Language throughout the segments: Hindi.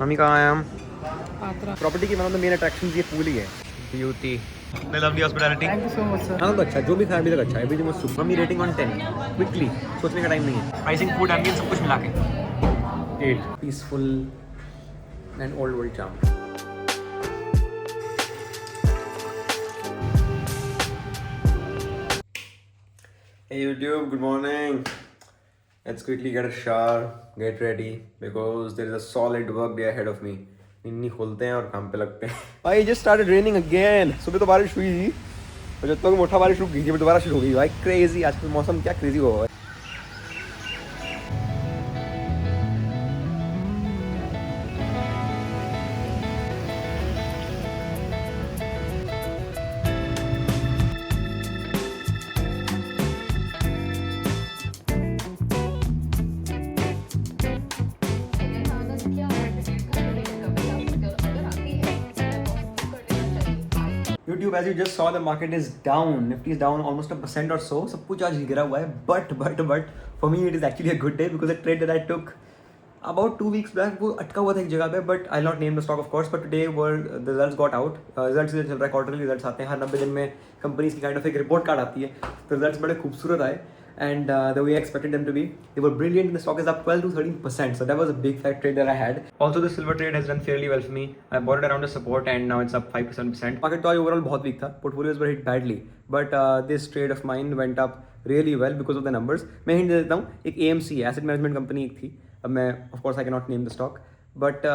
मम्मी कहाँ हैं हम? पात्रा। प्रॉपर्टी की one of the main attractions ये पूल ही है। ब्यूटी, मैं love the hospitality. Thank you so much sir. हाँ तो अच्छा, जो भी खाया अभी तक अच्छा है। अभी जो मैं मम्मी रेटिंग ऑन 10 क्विकली, सोचने का टाइम नहीं है। प्राइसिंग, फूड, एम्बियंस सब कुछ मिला के 8। Peaceful and old world charm. Hey YouTube, good morning. Let's quickly get a shower, get ready because there is a solid work day ahead of me. निन्नी खोलते हैं और काम पे लगते हैं। भाई just started raining again. सुबह तो बारिश हुई थी और जब तक मोटा बारिश रुक गई थी दोबारा शुरू हो गई। भाई क्रेजी, आजकल मौसम क्या क्रेजी हुआ है। YouTube, as you just saw, the market is down. Nifty is down almost 1% or so. सब कुछ आज गिरा हुआ है. But for me it is actually a good day because the trade that I took about 2 weeks back वो अटका हुआ था एक जगह पे. But I'll not name the stock of course. But today the results got out. Results चल रहा है, quarterly results आते हैं हर 90 दिन में. कंपनीज की kind of एक report card आती है. तो results बड़े खूबसूरत आए. And the way I expected them to be, they were brilliant. The stock is up 12 to 13%, so that was a big fat trade that I had. Also, the silver trade has done fairly well for me. I bought it around the support, and now it's up 5%. Market तो आज overall बहुत weak था. Portfolios were hit badly, but this trade of mine went up really well because of the numbers. मैं hint दे देता हूँ, एक AMC asset management company एक थी. अब मैं of course I cannot name the stock. But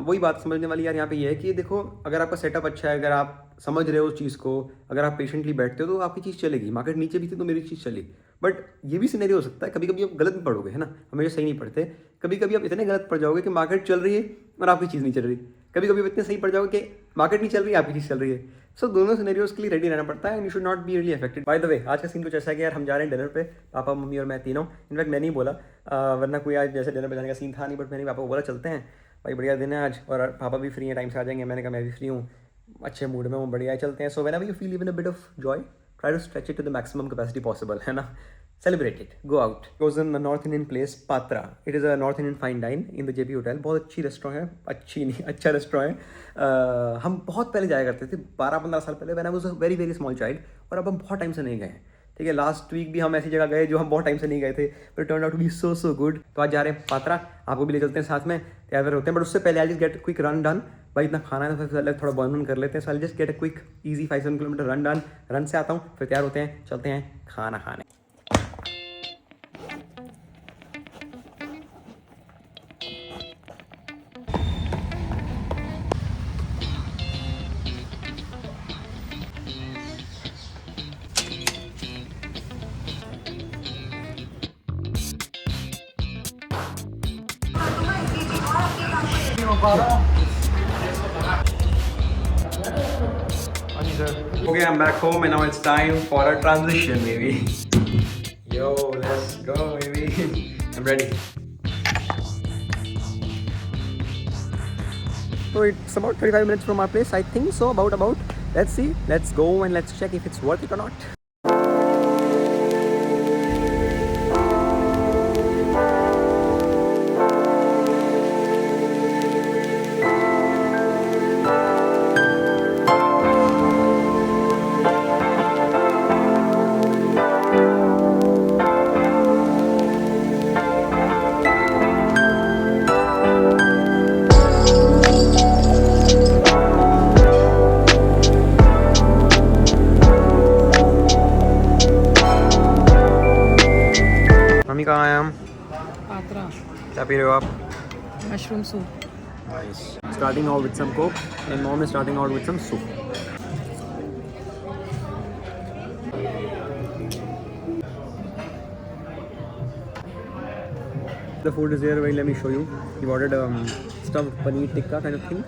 वही बात समझने वाली यार यहाँ पे ये है कि देखो, अगर आपका सेटअप अच्छा है, अगर आप समझ रहे हो उस चीज़ को, अगर आप पेशेंटली बैठते हो तो आपकी चीज़ चलेगी. मार्केट नीचे भी थी तो मेरी चीज़ चली. बट ये भी सिनेरियो हो सकता है कभी कभी आप गलत में पड़ोगे, है ना. हमेशा सही नहीं पड़ते. कभी कभी आप इतने गलत पड़ जाओगे कि मार्केट चल रही है और आपकी चीज़ नहीं चल रही. कभी कभी आप इतने सही पड़ जाओगे कि मार्केट नहीं चल रही, आपकी चीज़ चल रही है. सो दोनों सिनेरियोज के लिए रेडी रहना पड़ता है and you should not be really affected. By the way, आज का सीन कुछ ऐसा है कि यार हम जा रहे हैं डिनर पे, पापा मम्मी और मैं तीनों. इनफैक्ट मैंने ही बोला, वरना कोई आज जैसे डिनर पे जाने का सीन था नहीं, बट मैंने पापा को बोला चलते हैं भाई, बढ़िया दिन है आज और पापा भी फ्री हैं, टाइम से आ जाएंगे. मैंने कहा मैं भी फ्री हूँ, अच्छे मूड में हूँ, बढ़िया चलते हैं. So whenever you feel even a bit of joy, try to stretch it to the maximum capacity possible, है ना. Celebrate it, go out. It was in a North Indian place, Patra. It is a North Indian fine dine in the JP Hotel. बहुत अच्छी रेस्टोरेंट है, अच्छी नहीं अच्छा रेस्टोरेंट है. हम बहुत पहले जाया करते थे, 12-15 साल पहले, when I was a very very small child. और अब हम बहुत टाइम से नहीं गए. ठीक है, लास्ट वीक भी हम ऐसी जगह गए जो हम बहुत टाइम से नहीं गए थे, but turn out to be so good. तो आज जा रहे हैं पात्रा, आपको भी ले चलते हैं साथ में, तैयार होते हैं. बट उससे पहले आई just gate quick run done. भाई इतना खाना है तो फिर पहले थोड़ा बर्न कर लेते हैं. So I just get a quick easy 5-7 kilometre run done. Run से आता हूँ, फिर तैयार होते हैं, चलते हैं खाना खाने. Okay, I'm back home and now it's time for a transition, baby. Yo, let's go, baby. I'm ready. So it's about 35 minutes from our place, I think so, about. Let's see, let's go and let's check if it's worth it or not. Mummy कहाँ हैं हम? पात्रा। क्या पी रहे हो आप? Mushroom soup. Nice. Starting out with some coke and mom is starting out with some soup. The food is here. Well, let me show you. We ordered stuffed paneer tikka kind of thing.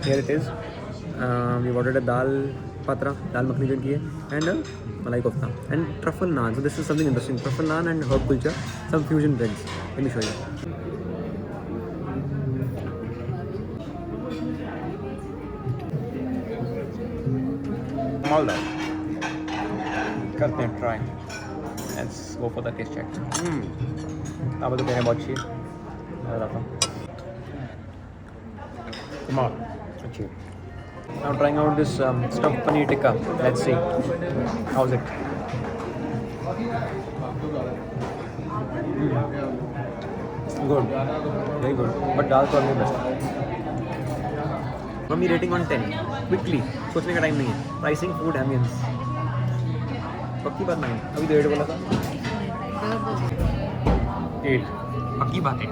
Here it is. We ordered a dal patra, dal makhani जो की है, and a malai kofta and truffle naan. So this is something interesting. Truffle naan and herb kulcha, some fusion breads. Let me show you. All that. करते हैं try. Let's go for the taste check. आप तो कहने बहुत अच्छी है. मैं बताता हूँ. कमाल अच्छी. Now trying out this stuffed paneer tikka. Let's see how's it. Good, very good. But दाल तो अलग best. Mummy rating on 10. Quickly सोचने का टाइम नहीं है. Pricing food ambience. पक्की बात नहीं. अभी तो 8 बोला था. 8 पक्की बात है.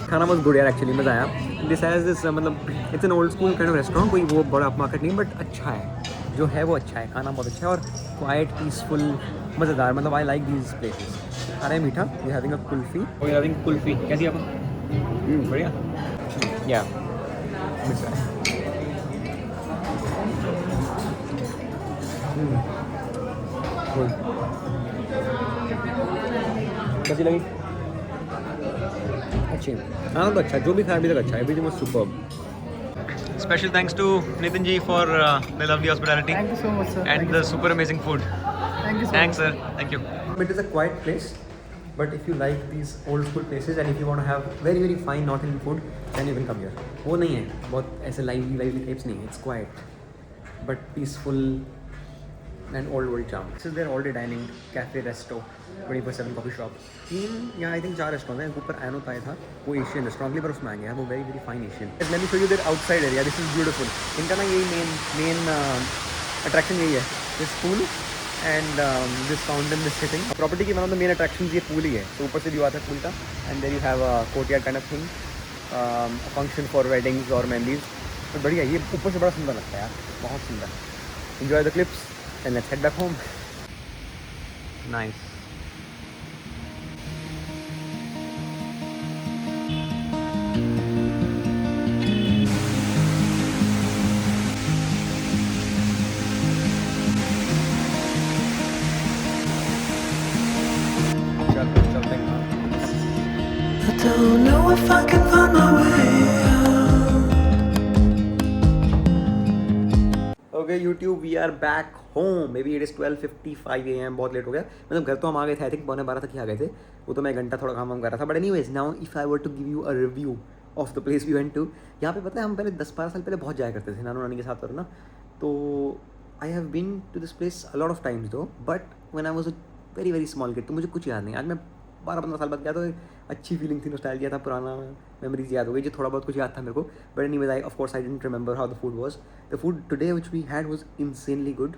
खाना बहुत गुड यार एक्चुअली मज़ा आया. दिस हैज़ दिस मतलब it's an old school kind of restaurant. कोई वो बड़ा अपमार्केट नहीं बट अच्छा है. जो है वो अच्छा है. खाना बहुत अच्छा है और क्वाइट पीसफुल मज़ेदार. मतलब आई लाइक दीज प्लेसेस. आ रहा है मीठा. We having a kulfi. We having kulfi. कैसी आपको? बढ़िया. या कैसी लगी? अच्छी. हाँ तो अच्छा. जो भी खाया अभी तक अच्छा है. Everything was superb. Special thanks to Nitin ji for the lovely hospitality. Thank you so much, sir. And the super amazing food. Thank you so Thanks, sir. Thank you. It is a quiet place, but if you like these old school places and if you want to have very very fine North Indian food, then you can come here. वो नहीं है बहुत ऐसे lively types नहीं है. It's quiet, but peaceful and old world charm. This is their all day dining cafe resto. 24/7 coffee shop. 3 या आई थिंक 4 रेस्टोरेंट हैं. ऊपर एनो ताई था वो एशियन रेस्टोरेंट पर उसमें आ गया है. वो very very fine Asian. Let me show you there outside area. This is beautiful. इनका ना यही मेन अट्रैक्शन यही है. This pool and this fountain this sitting. Property की one of the main attraction ये पूल ही है. तो ऊपर से व्यू आता है पूल का and there you have a courtyard kind of thing. Function for weddings और मेहंदीज. तो बढ़िया. ये ऊपर से बड़ा सुंदर लगता है यार. बहुत सुंदर. Enjoy the clips and let's head back home. Nice. Don't know if I can find my way out. Okay, YouTube, we are back home. Maybe it is 12:55 AM. बहुत लेट हो गया. मतलब घर तो हम आ गए थे. आई थिंक 11:15 तक ही आ गए थे. वो तो मैं घंटा थोड़ा काम कर रहा था. But anyways now if I were to give you a review of the place we went to. यहाँ पे पता है हम पहले 10-12 साल पहले बहुत जाया करते थे नानू नानी के साथ. और ना तो I have been to this place a lot of times though. But when I was a very very small kid तो मुझे कुछ याद नहीं. आज मैं 12-15 साल बाद गया तो अच्छी फीलिंग थी. नॉस्टैल्जिया था. पुराना मेमोरीज याद हो गई. जो थोड़ा बहुत कुछ याद था मेरे को. But anyways I of course I didn't remember how the food was. The food today which we had was insanely good.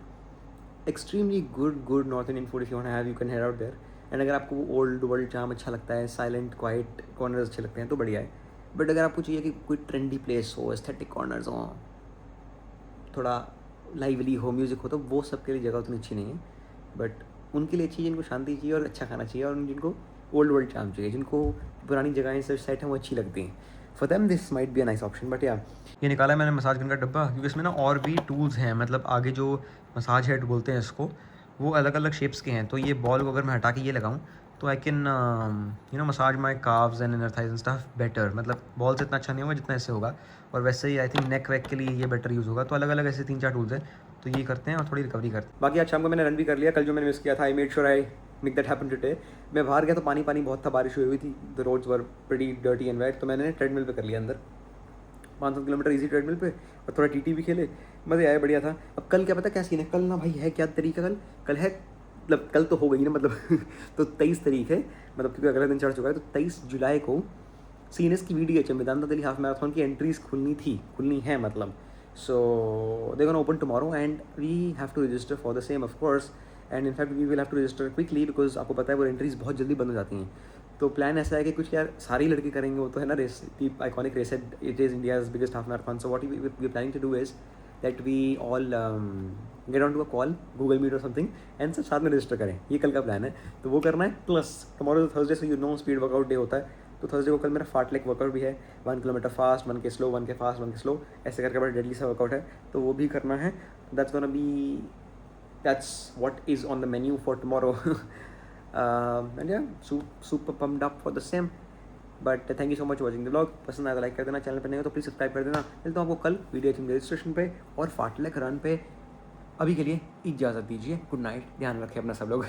Extremely good north Indian food. If you want to have you can head out there. And अगर आपको वो ओल्ड वर्ल्ड चार्म अच्छा लगता है, साइलेंट क्वाइट कॉर्नर्स अच्छे लगते हैं तो बढ़िया है. बट अगर आपको चाहिए कि कोई ट्रेंडी प्लेस हो, एस्थेटिक कॉर्नर्स हो, थोड़ा लाइवली हो, म्यूज़िक हो, तो वो सबके लिए जगह उतनी अच्छी नहीं है. बट उनके लिए अच्छी जिनको शांति चाहिए और अच्छा खाना चाहिए और जिनको ओल्ड वर्ल्ड चार्म चाहिए, जिनको पुरानी जगहें से सेट हैं वो अच्छी लगती हैं. For them this might be a nice option. But या ये निकाला है मैंने मसाज गन का डब्बा क्योंकि इसमें ना और भी टूल्स हैं. मतलब आगे जो मसाज हेड बोलते हैं इसको, वो अलग अलग शेप्स के हैं. तो ये बॉल को अगर मैं हटा के ये लगाऊं तो I can you know massage my calves and inner thighs and stuff better. मतलब बॉल से इतना अच्छा नहीं होगा जितना ऐसे होगा. और वैसे ही आई थिंक नेक वेक के लिए ये बेटर यूज़ होगा. तो अलग अलग ऐसे 3-4 टूल्स हैं. तो ये करते हैं और थोड़ी रिकवरी करते हैं. बाकी आज शाम को मैंने रन भी कर लिया. कल जो मैंने मिस किया था, I made sure I make that happen today. मैं बाहर गया तो पानी बहुत था. बारिश हुई थी. The roads were pretty dirty and wet. तो मैंने ट्रेडमिल पे कर लिया अंदर 500 किलोमीटर ईजी ट्रेडमिल पे. और थोड़ा टीटी भी खेले. मज़े आए. बढ़िया था. अब कल क्या पता क्या सीन है. कल ना भाई है क्या तरीका. कल है मतलब कल तो हो गई ना मतलब तो 23 तारीख है. मतलब क्योंकि अगला दिन चढ़ चुका है. तो 23 जुलाई को सीएनएस की VDH Vedanta Delhi half marathon की एंट्रीज खुलनी है मतलब. So they gonna open tomorrow and we have to register for the same of course. And in fact we will have to register quickly because आपको पता है वो एंट्रीज बहुत जल्दी बंद हो जाती हैं. तो प्लान ऐसा है कि कुछ यार सारी लड़के करेंगे. वो तो है ना रेस, आइकॉनिक रेस है. It is India's biggest half marathon. So what we planning to do is that we all get on to a call, Google Meet और समथिंग, एंड सब साथ में रजिस्टर करें. ये कल का प्लान है. तो वो करना है. प्लस टुमारो थर्सडे से you know speed workout day होता है. तो थर्सडे को कल मेरा फार्टलेक वर्कआउट भी है. 1 किलोमीटर फास्ट, 1 के स्लो, 1 के फास्ट, 1 के स्लो, ऐसे करके बड़ा डेडली सा वर्कआउट है. तो वो भी करना है. That's what is on the menu for tomorrow. And yeah, super pumped up for the same. But thank you so much for watching the vlog. पसंद आया तो लाइक कर देना. चैनल पर नहीं हो तो प्लीज़ सब्सक्राइब कर देना. मिलता हूँ आपको कल VDH रजिस्ट्रेशन पे और फार्टलेक रन पे. अभी के लिए इजाज़त दीजिए. Good night. ध्यान रखें अपना सब लोग.